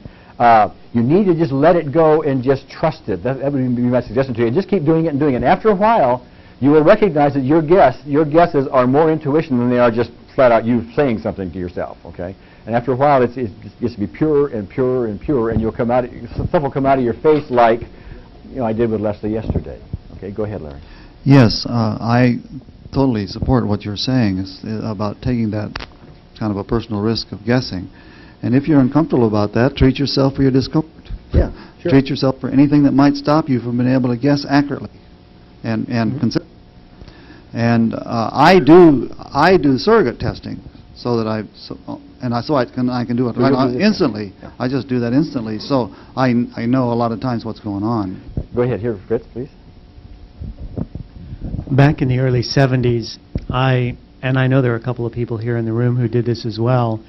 You need to just let it go and just trust it. That would be my suggestion to you. And just keep doing it and doing it. And after a while, you will recognize that your guesses are more intuition than they are just flat out you saying something to yourself, okay? And after a while, it gets to be purer and purer and purer, and you'll come out. Stuff will come out of your face like, I did with Leslie yesterday. Okay, go ahead, Larry. Yes, I totally support what you're saying about taking that kind of a personal risk of guessing. And if you're uncomfortable about that, treat yourself for your discomfort. Yeah, sure. Treat yourself for anything that might stop you from being able to guess accurately, and consider. And I do surrogate testing so that I can do it right instantly. Yeah. I just do that instantly, so I know a lot of times what's going on. Go ahead, here, Fritz, please. Back in the early 70s, and I know there are a couple of people here in the room who did this as well,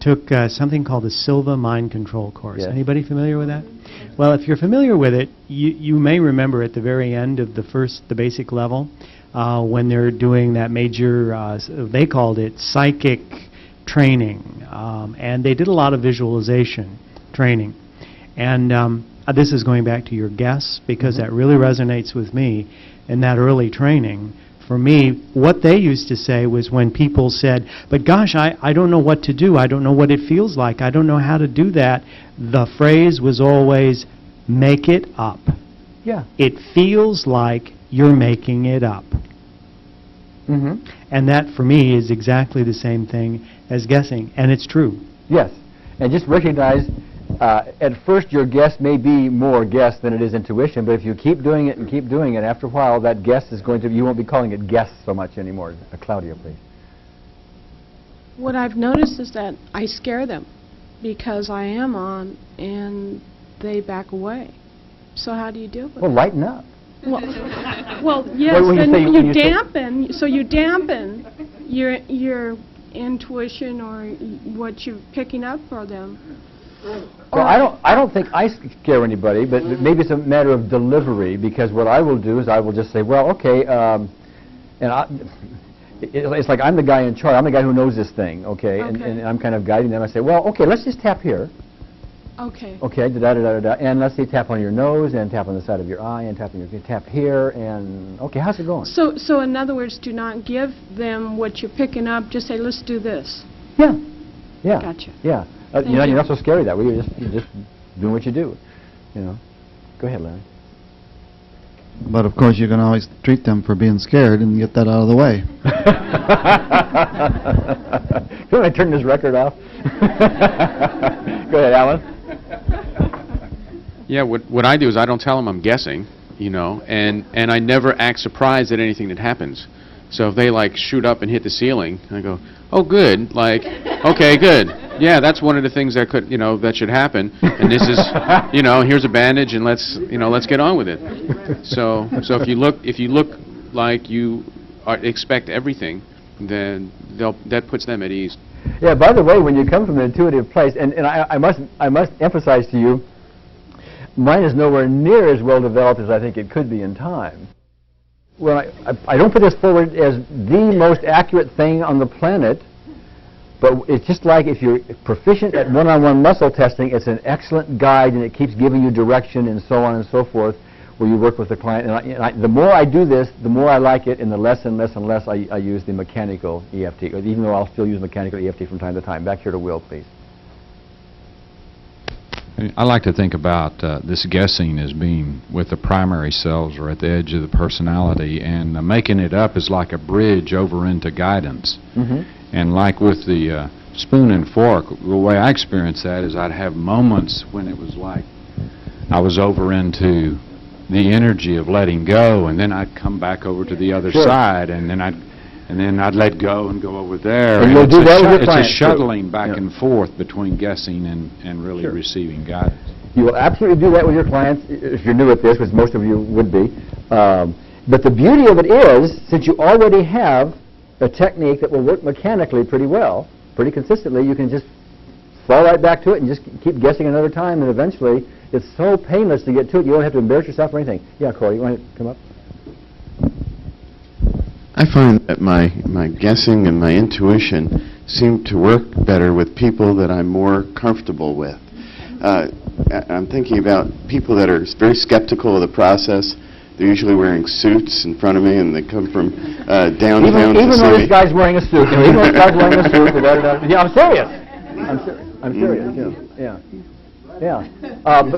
took something called the Silva Mind Control course. Yes. Anybody familiar with that? Well, if you're familiar with it, you may remember at the very end of the basic level, when they're doing that major, they called it psychic training, and they did a lot of visualization training. And this is going back to your guess, because that really resonates with me in that early training. For me, what they used to say was when people said, but gosh, I don't know what to do, I don't know what it feels like, I don't know how to do that, the phrase was always, make it up. Yeah. It feels like you're making it up. Mm-hmm. And that, for me, is exactly the same thing as guessing, and it's true. Yes, and just recognize, at first your guess may be more guess than it is intuition, but if you keep doing it and keep doing it, after a while that guess is going to, you won't be calling it guess so much anymore. Claudia, please. What I've noticed is that I scare them because I am on and they back away. So how do you deal with it? Well, lighten up. Well, yes, then you dampen, so you dampen your intuition or what you're picking up for them. Well, I don't think I scare anybody, but maybe it's a matter of delivery, because what I will do is I will just say, well, okay, And it's like I'm the guy in charge. I'm the guy who knows this thing, okay? Okay. And I'm kind of guiding them. I say, well, okay, let's just tap here. Okay. Okay, da-da-da-da-da, and let's say tap on your nose, and tap on the side of your eye, and tap here, and okay, how's it going? So in other words, do not give them what you're picking up. Just say, let's do this. Yeah, yeah. Gotcha. Yeah. Thank You're you. not so scary that way. You're just doing what you do. You know. Go ahead, Larry. But of course, you can always treat them for being scared and get that out of the way. Can I turn this record off? Go ahead, Alan. Yeah, what I do is I don't tell them I'm guessing, you know, and I never act surprised at anything that happens. So if they like shoot up and hit the ceiling, I go, oh good, like, okay, good. Yeah, that's one of the things that could, you know, that should happen. And this is, you know, here's a bandage, and let's get on with it. So if you look like you expect everything, then that puts them at ease. Yeah. By the way, when you come from an intuitive place, and I must emphasize to you, mine is nowhere near as well developed as I think it could be in time. Well, I don't put this forward as the most accurate thing on the planet, but it's just like if you're proficient at one-on-one muscle testing, it's an excellent guide, and it keeps giving you direction and so on and so forth where you work with the client. And the more I do this, the more I like it, and the less and less and less I use the mechanical EFT, even though I'll still use mechanical EFT from time to time. Back here to Will, please. I like to think about this guessing as being with the primary selves or at the edge of the personality, and making it up is like a bridge over into guidance. And like with the spoon and fork, the way I experienced that is I'd have moments when it was like I was over into the energy of letting go, and then I'd come back over to the other side, and then I'd let go and go over there. And you'll do that with your It's a clients, shuttling back and forth between guessing and really receiving guidance. You will absolutely do that with your clients if you're new at this, which most of you would be. But the beauty of it is, since you already have a technique that will work mechanically pretty well, pretty consistently, you can just fall right back to it and just keep guessing another time, and eventually it's so painless to get to it, you don't have to embarrass yourself or anything. Yeah, Corey, you want to come up? I find that my guessing and my intuition seem to work better with people that I'm more comfortable with. I'm thinking about people that are very skeptical of the process. They're usually wearing suits in front of me, and they come from downtown to even see though me. this guy's wearing a suit, even though this guy's wearing a suit, yeah, I'm serious. I'm serious. Yeah.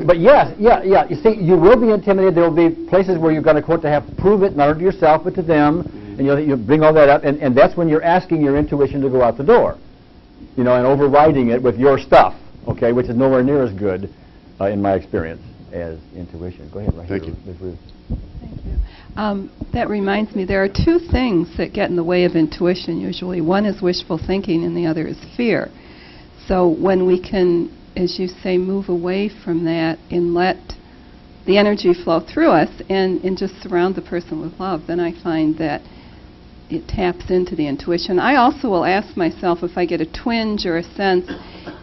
But yes, yeah. You see, you will be intimidated. There will be places where you're going to quote to have to prove it, not only to yourself but to them, and you'll bring all that up, and that's when you're asking your intuition to go out the door, you know, and overriding it with your stuff, okay, which is nowhere near as good, in my experience, as intuition. Go ahead, right here. Thank you. Ms. Ruth. That reminds me, there are two things that get in the way of intuition usually. One is wishful thinking, and the other is fear. So when we can, as you say, move away from that and let the energy flow through us and just surround the person with love, then I find that it taps into the intuition. I also will ask myself if I get a twinge or a sense,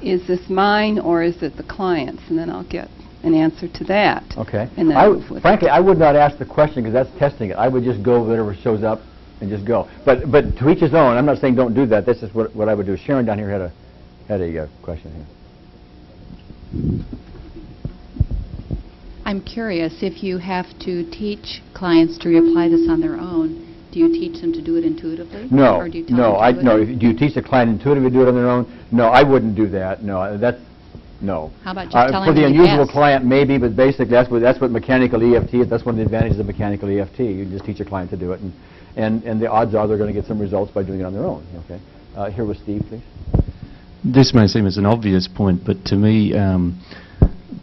is this mine or is it the client's? And then I'll get an answer to that. Okay. And then frankly, I would not ask the question because that's testing it. I would just go whatever shows up and just go. But to each his own. I'm not saying don't do that. This is what I would do. Sharon down here had a question here. I'm curious, if you have to teach clients to reapply this on their own, do you teach them to do it intuitively? No, or do you tell them to do it? Do you teach a client intuitively to do it on their own? No, I wouldn't do that. No, no. How about just telling for the them to unusual guess? client, maybe, but basically that's what mechanical EFT is. That's one of the advantages of mechanical EFT. You just teach a client to do it, and the odds are they're going to get some results by doing it on their own. Okay. Here with Steve, please. This may seem as an obvious point, but to me,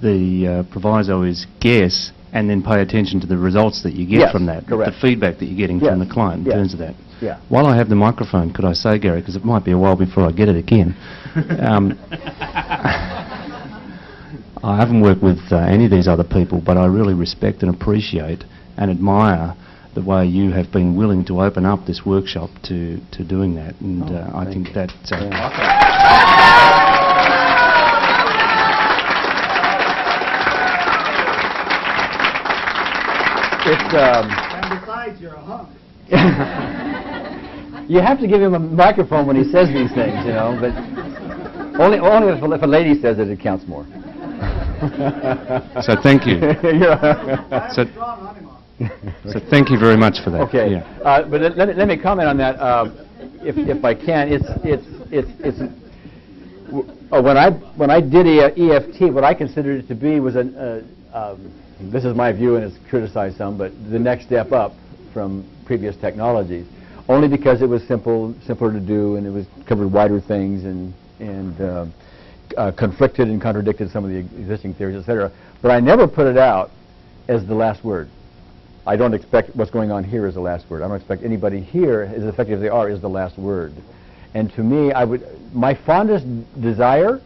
the proviso is guess and then pay attention to the results that you get from that, correct. the feedback that you're getting from the client in terms of that. Yeah. While I have the microphone, could I say, Gary, because it might be a while before I get it again, I haven't worked with any of these other people, but I really respect and appreciate and admire the way you have been willing to open up this workshop to doing that, and I think that... And besides, you're a hunk. You have to give him a microphone when he says these things, you know, but only if a lady says it, it counts more. So thank you. So thank you very much for that. Okay, Yeah. but let me comment on that, if I can. When I did EFT, what I considered it to be was this is my view and it's criticized some, but the next step up from previous technologies, only because it was simpler to do, and it was covered wider things and conflicted and contradicted some of the existing theories, etc. But I never put it out as the last word. I don't expect what's going on here is the last word. I don't expect anybody here, as effective as they are, is the last word. And to me, my fondest desire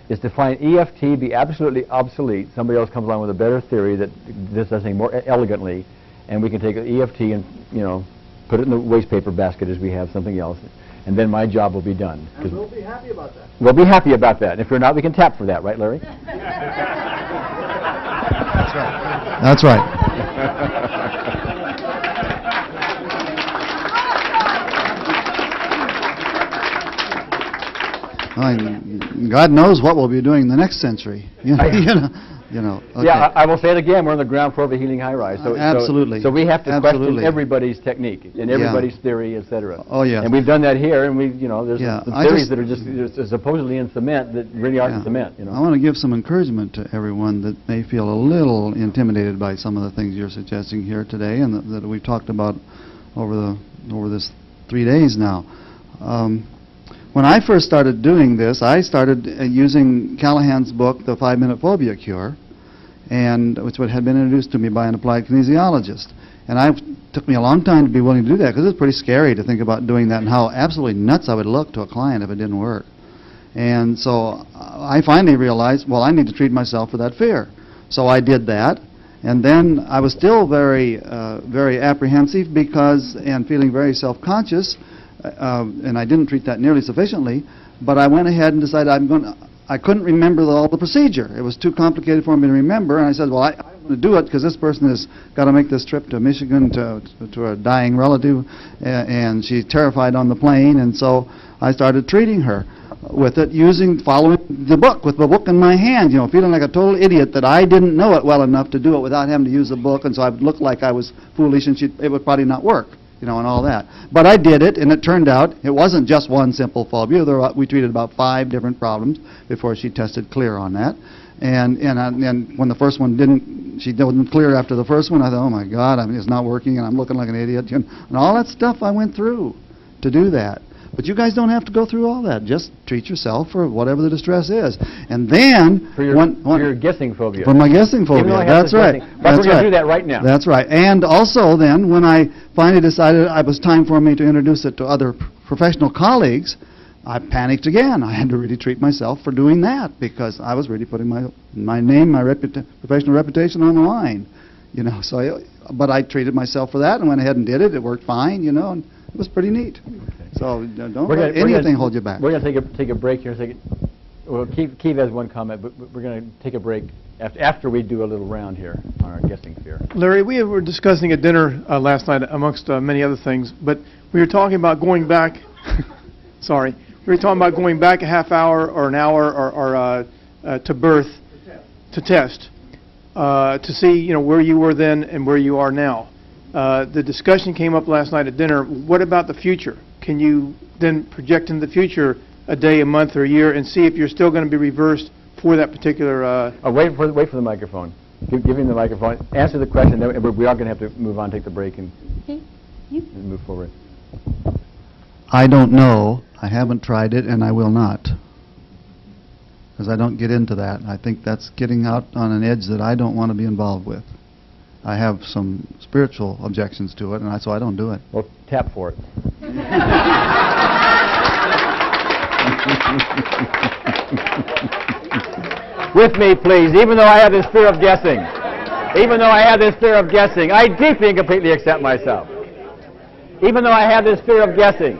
is to find EFT be absolutely obsolete. Somebody else comes along with a better theory that does something more elegantly, and we can take EFT and, you know, put it in the waste paper basket as we have something else, and then my job will be done. And we'll be happy about that. We'll be happy about that. And if we're not, we can tap for that, right, Larry? That's right. That's right. God knows what we'll be doing in the next century. You know. Okay. Yeah, I will say it again. We're on the ground floor of a healing high-rise. Absolutely. So we have to Absolutely. question everybody's technique and everybody's theory, etc. Oh yeah. And we've done that here, and there's some theories that are just supposedly in cement that really aren't cement. You know. I want to give some encouragement to everyone that may feel a little intimidated by some of the things you're suggesting here today, and that we've talked about over this 3 days now. When I first started doing this, I started using Callahan's book, The 5-Minute Phobia Cure, which had been introduced to me by an applied kinesiologist. And it took me a long time to be willing to do that, because it's pretty scary to think about doing that and how absolutely nuts I would look to a client if it didn't work. And so I finally realized, well, I need to treat myself for that fear. So I did that. And then I was still very apprehensive and feeling very self-conscious. And I didn't treat that nearly sufficiently, but I went ahead and decided I couldn't remember all the procedure. It was too complicated for me to remember, and I said, well, I'm going to do it because this person has got to make this trip to Michigan to a dying relative, and she's terrified on the plane, and so I started treating her with it, following the book, with the book in my hand, feeling like a total idiot that I didn't know it well enough to do it without having to use the book, and so I would look like I was foolish and it would probably not work. And all that. But I did it, and it turned out it wasn't just one simple phobia. We treated about 5 different problems before she tested clear on that. And when the first one she didn't clear after the first one, I thought, oh my God, it's not working, and I'm looking like an idiot. And all that stuff I went through to do that. But you guys don't have to go through all that. Just treat yourself for whatever the distress is. And then... For your guessing phobia. For my guessing phobia, that's right. But we're going to do that right now. That's right. And also then, when I finally decided it was time for me to introduce it to other professional colleagues, I panicked again. I had to really treat myself for doing that, because I was really putting my name, my professional reputation on the line. But I treated myself for that and went ahead and did it. It worked fine, and it was pretty neat. So don't let anything hold you back. We're going to take a break here. Well, Keith has one comment, but we're going to take a break after we do a little round here on our guessing fear. Larry, we were discussing at dinner last night, amongst many other things, but we were talking about going back. Sorry, we were talking about going back a half hour or an hour or to birth to test to see where you were then and where you are now. The discussion came up last night at dinner. What about the future? Can you then project into the future a day, a month, or a year and see if you're still going to be reversed for that particular... Wait for the microphone. Give him the microphone. Answer the question. Then we are going to have to move on, take the break, and move forward. I don't know. I haven't tried it, and I will not. Because I don't get into that. I think that's getting out on an edge that I don't want to be involved with. I have some spiritual objections to it, and so I don't do it. Well, tap for it. With me, please, even though I have this fear of guessing. Even though I have this fear of guessing, I deeply and completely accept myself. Even though I have this fear of guessing,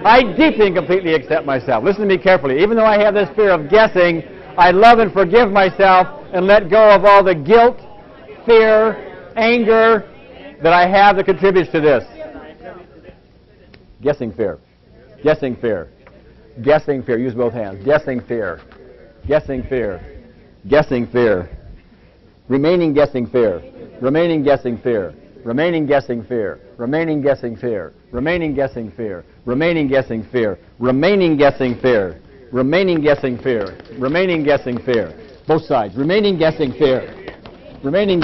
I deeply and completely accept myself. Listen to me carefully. Even though I have this fear of guessing, I love and forgive myself and let go of all the guilt, fear, anger that I have that contributes to this. Guessing fair. Guessing fair. Guessing fair. Use both hands. Guessing fair. Guessing fair. Guessing fair. Remaining guessing fair. Remaining guessing fair. Remaining guessing fair. Remaining guessing fair. Remaining guessing fair. Remaining guessing fair. Remaining guessing fair. Remaining guessing fair. Remaining guessing fair. Both sides. Remaining guessing fair. Remaining